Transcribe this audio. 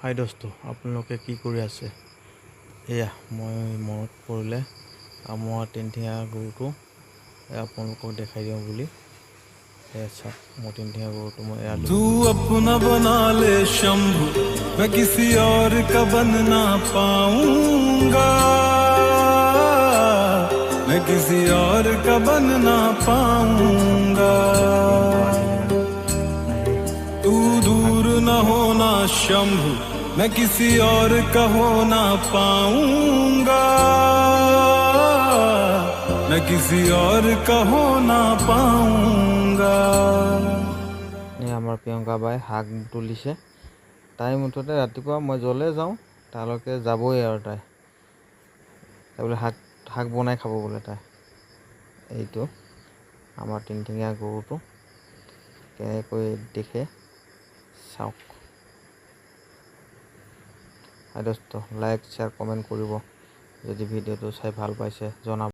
High দোস্ত, আপোনালোকে কি কৰি আছে? এয়া মই মনত পৰিলে আমাৰ তিনিঠেঙীয়া গৰুটো আপোনালোকক দেখাই দিওঁ বুলি চাওক। মোৰ তিনিঠেঙীয়া গৰুটো মই এৰালো। तू अपना बना ले शंभु, मैं किसी और का बन ना पाऊंगा, मैं किसी और का बन ना पाऊंगा। तू दूर न होना शंभु, मैं किसी और का हो ना पाऊंगा, मैं किसी और का हो ना पाऊंगा। আমাৰ প্ৰিয়ংকা বাই শাক তুলিছে। তাই মুঠতে ৰাতিপুৱা মই য'লৈ যাওঁ তালৈকে যাবই আৰু তাই বোলে শাক বনাই খাব বোলে তাই। এইটো আমাৰ তিনিঠেঙীয়া গৰুটো কেনেকৈ দেখে চাওক। দোস্ত লাইক শ্বেয়াৰ কমেণ্ট কৰিব, যদি ভিডিঅ'টো চাই ভাল পাইছে জনাব।